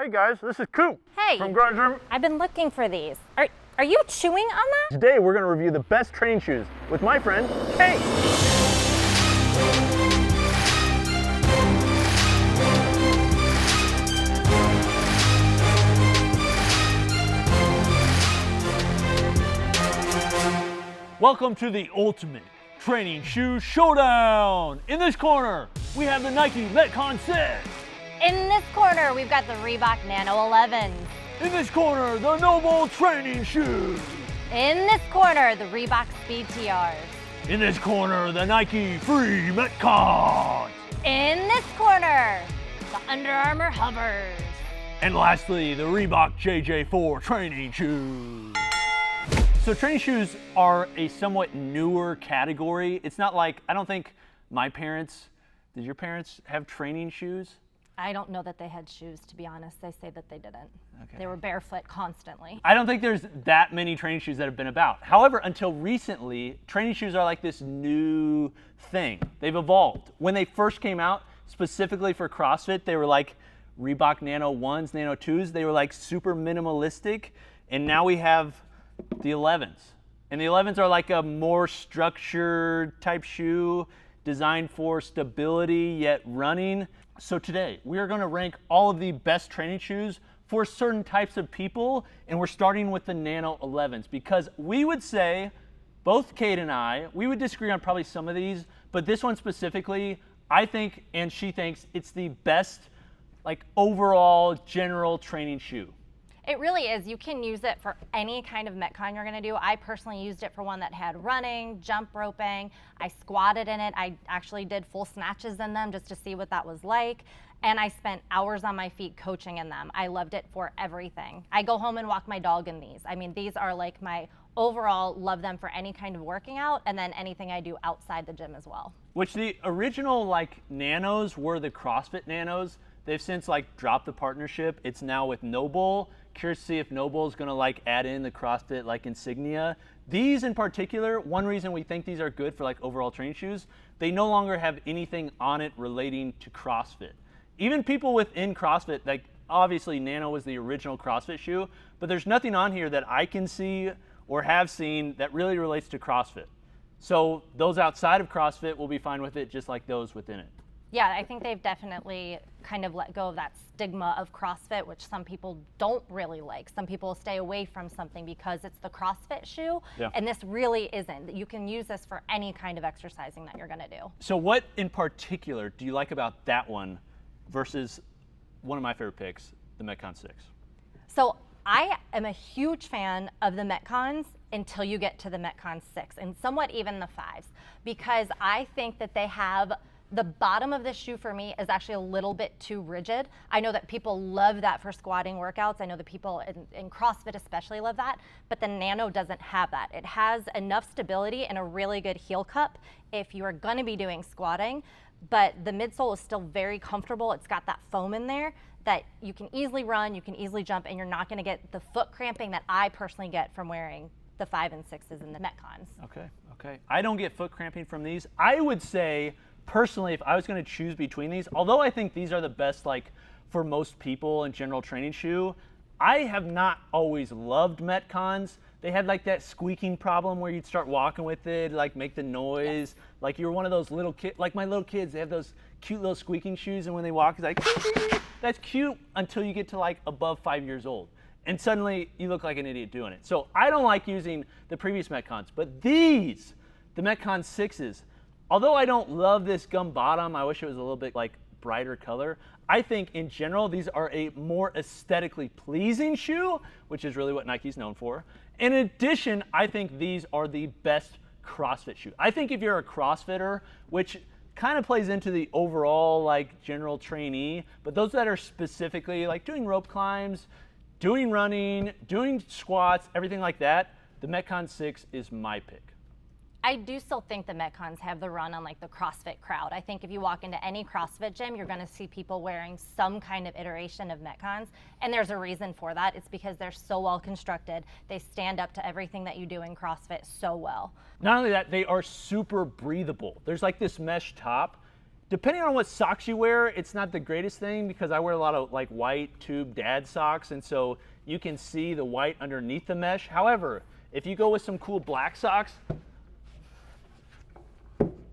Hey guys, this is Coop Hey, from Garage Room. I've been looking for these. Are you chewing on that? Today we're going to review the best training shoes with my friend Kate. Welcome to the ultimate training shoe showdown. In this corner, we have the Nike Metcon 6. In this corner, we've got the Reebok Nano 11s. In this corner, the Noble training shoes. In this corner, the Reebok Speed TRs. In this corner, the Nike Free Metcons. In this corner, the Under Armour Hovers. And lastly, the Reebok JJ4 training shoes. So training shoes are a somewhat newer category. It's not like, I don't think my parents, did your parents have training shoes? I don't know that they had shoes, to be honest. They say that they didn't. Okay. They were barefoot constantly. I don't think there's that many training shoes that have been about. However, until recently, training shoes are like this new thing. They've evolved. When they first came out, specifically for CrossFit, they were like Reebok Nano 1s, Nano 2s. They were like super minimalistic. And now we have the 11s. And the 11s are like a more structured type shoe designed for stability yet running. So today we are going to rank all of the best training shoes for certain types of people, and we're starting with the Nano 11s because we would say, both Kate and I, we would disagree on probably some of these, but this one specifically, I think and she thinks it's the best like overall general training shoe. It really is. You can use it for any kind of Metcon you're going to do. I personally used it for one that had running, jump roping. I squatted in it. I actually did full snatches in them just to see what that was like. And I spent hours on my feet coaching in them. I loved it for everything. I go home and walk my dog in these. I mean, these are like my overall love them for any kind of working out and then anything I do outside the gym as well. Which the original like Nanos were the CrossFit Nanos. They've since like dropped the partnership. It's now with Noble. Curious to see if Noble is gonna like add in the CrossFit like insignia. These in particular, one reason we think these are good for like overall training shoes, they no longer have anything on it relating to CrossFit. Even people within CrossFit, like obviously Nano was the original CrossFit shoe, but there's nothing on here that I can see or have seen that really relates to CrossFit. So those outside of CrossFit will be fine with it just like those within it. Yeah, I think they've definitely kind of let go of that stigma of CrossFit, which some people don't really like. Some people stay away from something because it's the CrossFit shoe, and this really isn't. You can use this for any kind of exercising that you're gonna do. So what in particular do you like about that one versus one of my favorite picks, the Metcon 6? So I am a huge fan of the Metcons until you get to the Metcon 6 and somewhat even the 5s, because I think that they have the bottom of this shoe for me is actually a little bit too rigid. I know that people love that for squatting workouts. I know the people in CrossFit especially love that, but the Nano doesn't have that. It has enough stability and a really good heel cup if you are gonna be doing squatting, but the midsole is still very comfortable. It's got that foam in there that you can easily run, you can easily jump, and you're not gonna get the foot cramping that I personally get from wearing the 5 and 6s in the Metcons. Okay. I don't get foot cramping from these. I would say, personally, if I was going to choose between these, although I think these are the best like for most people in general training shoe, I have not always loved Metcons. They had like that squeaking problem where you'd start walking with it, like make the noise. Yes. Like you're one of those little kids, like my little kids, they have those cute little squeaking shoes, and when they walk, it's like, that's cute until you get to like above 5 years old. And suddenly you look like an idiot doing it. So I don't like using the previous Metcons, but these, the Metcon 6s, although I don't love this gum bottom, I wish it was a little bit like brighter color. I think in general, these are a more aesthetically pleasing shoe, which is really what Nike's known for. In addition, I think these are the best CrossFit shoe. I think if you're a CrossFitter, which kind of plays into the overall like general trainee, but those that are specifically like doing rope climbs, doing running, doing squats, everything like that, the Metcon 6 is my pick. I do still think the Metcons have the run on like the CrossFit crowd. I think if you walk into any CrossFit gym, you're gonna see people wearing some kind of iteration of Metcons, and there's a reason for that. It's because they're so well constructed. They stand up to everything that you do in CrossFit so well. Not only that, they are super breathable. There's like this mesh top. Depending on what socks you wear, it's not the greatest thing because I wear a lot of like white tube dad socks, and so you can see the white underneath the mesh. However, if you go with some cool black socks,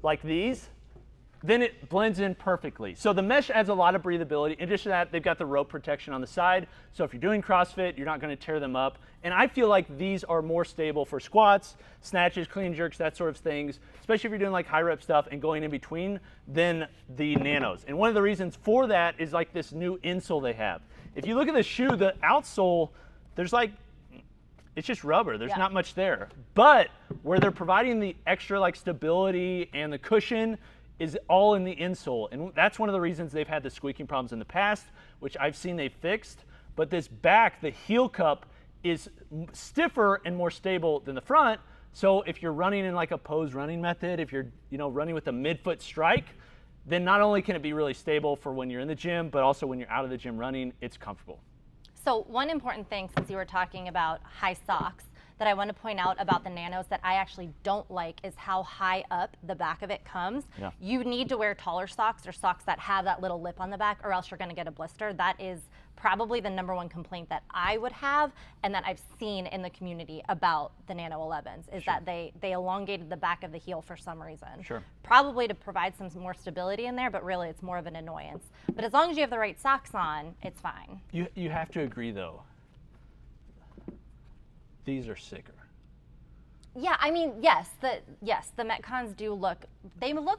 like these, then it blends in perfectly. So the mesh adds a lot of breathability. In addition to that, they've got the rope protection on the side. So if you're doing CrossFit, you're not going to tear them up. And I feel like these are more stable for squats, snatches, clean jerks, that sort of things, especially if you're doing like high rep stuff and going in between, than the Nanos. And one of the reasons for that is like this new insole they have. If you look at the shoe, the outsole, there's like, it's just rubber. There's not much there. But where they're providing the extra like stability and the cushion is all in the insole. And that's one of the reasons they've had the squeaking problems in the past, which I've seen they fixed. But this back, the heel cup, is stiffer and more stable than the front. So if you're running in like a pose running method, if you're running with a midfoot strike, then not only can it be really stable for when you're in the gym, but also when you're out of the gym running, it's comfortable. So one important thing, since you were talking about high socks, that I want to point out about the Nanos that I actually don't like is how high up the back of it comes. Yeah. You need to wear taller socks or socks that have that little lip on the back, or else you're going to get a blister. That is probably the number 1 complaint that I would have and that I've seen in the community about the Nano 11s is that they elongated the back of the heel for some reason. Sure. Probably to provide some more stability in there, but really it's more of an annoyance. But as long as you have the right socks on, it's fine. You have to agree though, these are sicker. Yeah, I mean, yes, the Metcons do look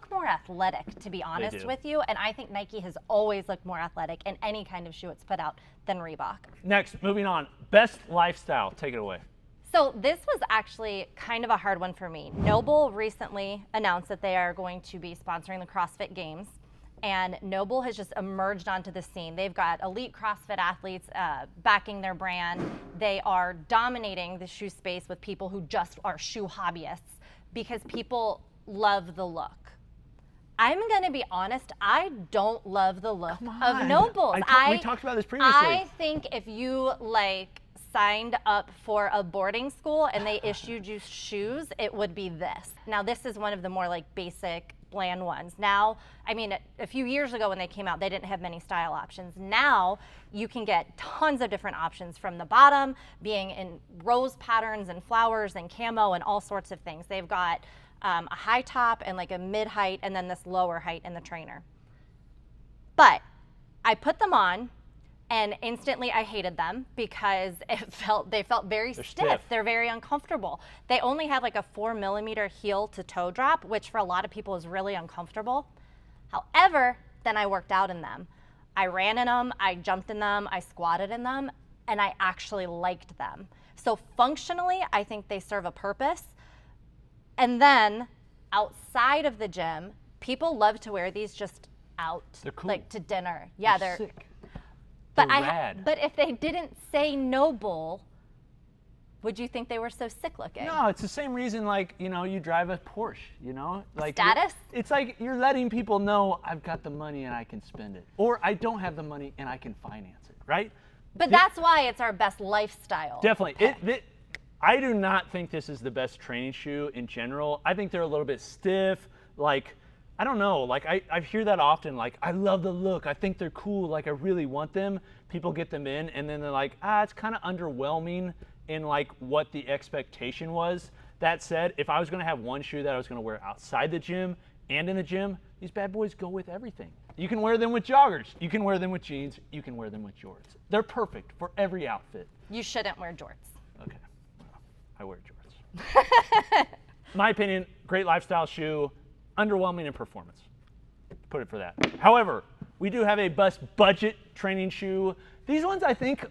more athletic, to be honest with you, and I think Nike has always looked more athletic in any kind of shoe it's put out than Reebok. Next, moving on, best lifestyle, take it away. So this was actually kind of a hard one for me. Noble recently announced that they are going to be sponsoring the CrossFit Games. And Noble has just emerged onto the scene. They've got elite CrossFit athletes backing their brand. They are dominating the shoe space with people who just are shoe hobbyists because people love the look. I'm going to be honest, I don't love the look of Nobles. We talked about this previously. I think if you signed up for a boarding school and they issued you shoes, it would be this. Now this is one of the more basic bland ones. Now, I mean, a few years ago when they came out, they didn't have many style options. Now you can get tons of different options, from the bottom being in rose patterns and flowers and camo and all sorts of things. They've got a high top and a mid height and then this lower height in the trainer. But I put them on and instantly I hated them because they felt very stiff. They're very uncomfortable. They only have a 4 millimeter heel to toe drop, which for a lot of people is really uncomfortable. However, then I worked out in them. I ran in them, I jumped in them, I squatted in them, and I actually liked them. So functionally, I think they serve a purpose. And then outside of the gym, people love to wear these just out, they're cool. To dinner. Yeah, they're sick. But but if they didn't say Noble, would you think they were so sick looking? No, it's the same reason you drive a Porsche, status? It's like you're letting people know I've got the money and I can spend it. Or I don't have the money and I can finance it, right? But that's why it's our best lifestyle. Definitely. I do not think this is the best training shoe in general. I think they're a little bit stiff, I don't know, I hear that often, I love the look, I think they're cool, I really want them. People get them in and then they're it's kind of underwhelming in what the expectation was. That said, if I was gonna have one shoe that I was gonna wear outside the gym and in the gym, these bad boys go with everything. You can wear them with joggers, you can wear them with jeans, you can wear them with jorts. They're perfect for every outfit. You shouldn't wear jorts. Okay, well, I wear jorts. My opinion, great lifestyle shoe, underwhelming in performance. Put it for that. However, we do have a best budget training shoe. These ones I think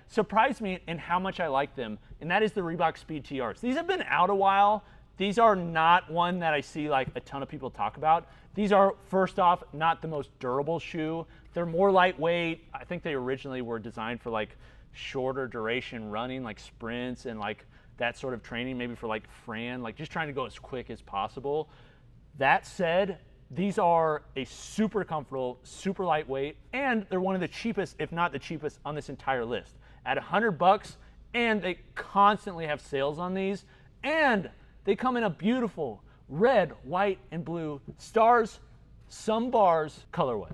surprised me in how much I like them, and that is the Reebok Speed TRs. These have been out a while. These are not one that I see a ton of people talk about. These are, first off, not the most durable shoe. They're more lightweight. I think they originally were designed for shorter duration running, sprints and that sort of training, maybe for Fran, just trying to go as quick as possible. That said, these are a super comfortable, super lightweight, and they're one of the cheapest, if not the cheapest, on this entire list. At $100, and they constantly have sales on these, and they come in a beautiful red, white, and blue stars, some bars colorway.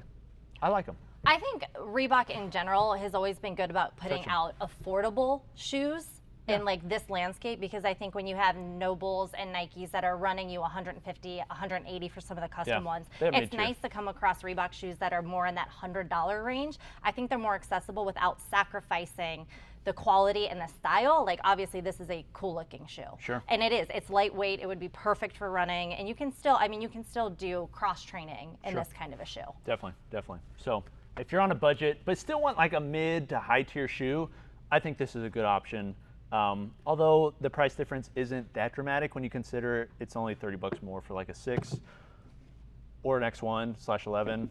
I like them. I think Reebok in general has always been good about putting out affordable shoes in like this landscape, because I think when you have Nobles and Nikes that are running you 150, 180 for some of the custom ones, it's nice to come across Reebok shoes that are more in that $100 range. I think they're more accessible without sacrificing the quality and the style. Like obviously this is a cool looking shoe. Sure. And it is, it's lightweight, it would be perfect for running, and you can still, I mean, you can still do cross training in this kind of a shoe. Definitely, definitely. So if you're on a budget, but still want like a mid to high tier shoe, I think this is a good option. Although the price difference isn't that dramatic when you consider it's only $30 more for like a 6 or an X1/11.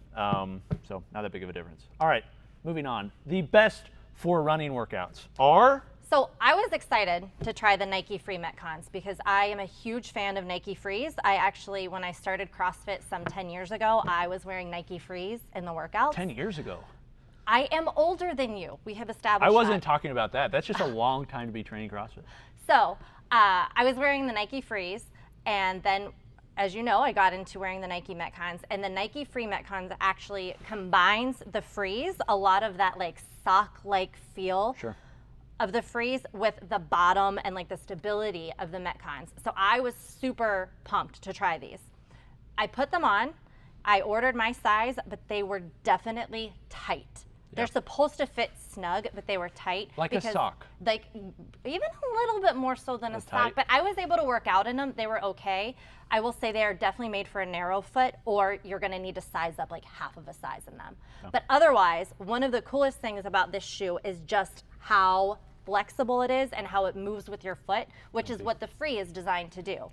So not that big of a difference. All right, moving on. The best for running workouts are? So I was excited to try the Nike Free Metcons because I am a huge fan of Nike Frees. I actually, when I started CrossFit some 10 years ago, I was wearing Nike Frees in the workouts. 10 years ago? I am older than you. We have established I wasn't that. talking about that. That's just a long time to be training CrossFit. So I was wearing the Nike Frees, and then, as you know, I got into wearing the Nike Metcons, and the Nike Free Metcons actually combines the Frees, a lot of that like sock-like feel of the Frees with the bottom and like the stability of the Metcons. So I was super pumped to try these. I put them on. I ordered my size, but they were definitely tight. They're supposed to fit snug, but they were tight. Like a sock. Like even a little bit more so than a sock, but I was able to work out in them. They were okay. I will say they are definitely made for a narrow foot, or you're gonna need to size up like half of a size in them. But otherwise, one of the coolest things about this shoe is just how flexible it is and how it moves with your foot, which is what the Free is designed to do.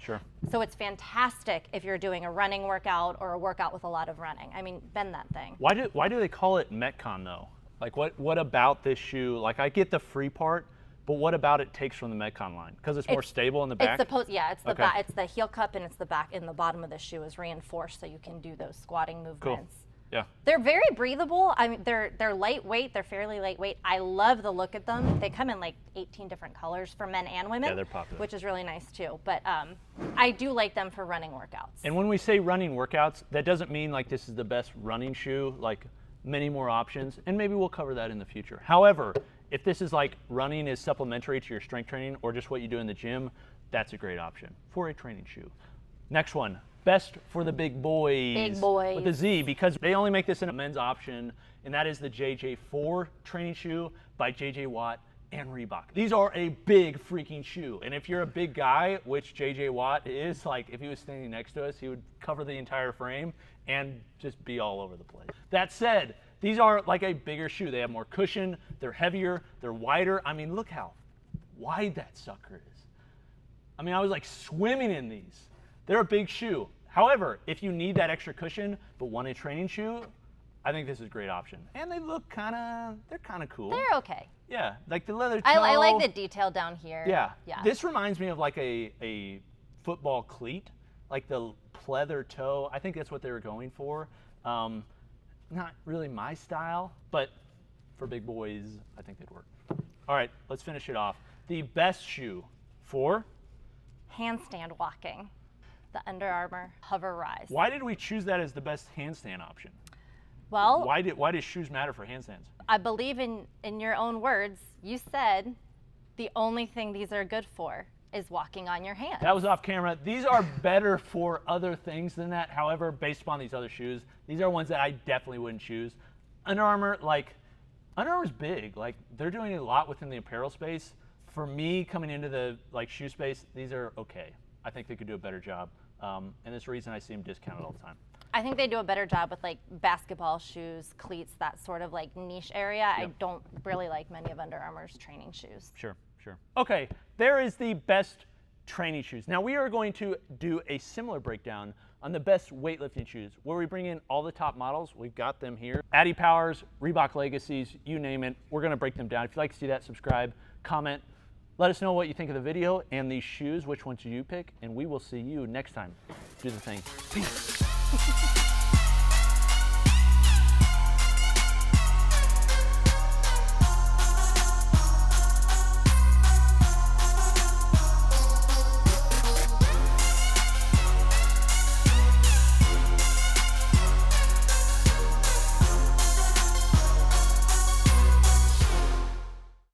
So it's fantastic if you're doing a running workout or a workout with a lot of running. I mean, bend that thing. Why do they call it Metcon though? Like what about this shoe? Like I get the Free part, but what about it takes from the Metcon line? Because it's more stable in the back? It's supposed, yeah, it's the back, it's the heel cup, and it's the back and the bottom of the shoe is reinforced so you can do those squatting movements. Cool. Yeah. They're very breathable. I mean, they're lightweight. They're fairly lightweight. I love the look at them. They come in like 18 different colors for men and women. Yeah, they're popular. Which is really nice too. But I do like them for running workouts. And when we say running workouts, that doesn't mean like this is the best running shoe, like many more options, and maybe we'll cover that in the future. However, if this is like running is supplementary to your strength training or just what you do in the gym, that's a great option for a training shoe. Next one. Best for the big boys. Big boys. With a Z, because they only make this in a men's option, and that is the JJ4 training shoe by JJ Watt and Reebok. These are a big freaking shoe, and if you're a big guy, which JJ Watt is, like if he was standing next to us, he would cover the entire frame and just be all over the place. That said, these are like a bigger shoe. They have more cushion, they're heavier, they're wider. I mean, look how wide that sucker is. I mean, I was like swimming in these. They're a big shoe. However, if you need that extra cushion but want a training shoe, I think this is a great option. And they look they're kind of cool. They're okay. Yeah, like the leather toe. I like the detail down here. Yeah. This reminds me of like a football cleat, like the pleather toe. I think that's what they were going for. Not really my style, but for big boys, I think they'd work. All right, let's finish it off. The best shoe for? Handstand walking. The Under Armour Hover Rise. Why did we choose that as the best handstand option? Well, why does shoes matter for handstands? I believe in your own words, you said the only thing these are good for is walking on your hands. That was off camera. These are better for other things than that. However, based upon these other shoes, these are ones that I definitely wouldn't choose. Under Armour, Under Armour's big. Like they're doing a lot within the apparel space. For me, coming into the shoe space, these are okay. I think they could do a better job. And there's a reason I see them discounted all the time. I think they do a better job with like basketball shoes, cleats, that sort of like niche area. Yep. I don't really like many of Under Armour's training shoes. Sure. Okay, there is the best training shoes. Now we are going to do a similar breakdown on the best weightlifting shoes, where we bring in all the top models. We've got them here. Addy Powers, Reebok Legacies, you name it. We're gonna break them down. If you'd like to see that, subscribe, comment. Let us know what you think of the video and these shoes, which ones do you pick, and we will see you next time. Do the thing. Peace.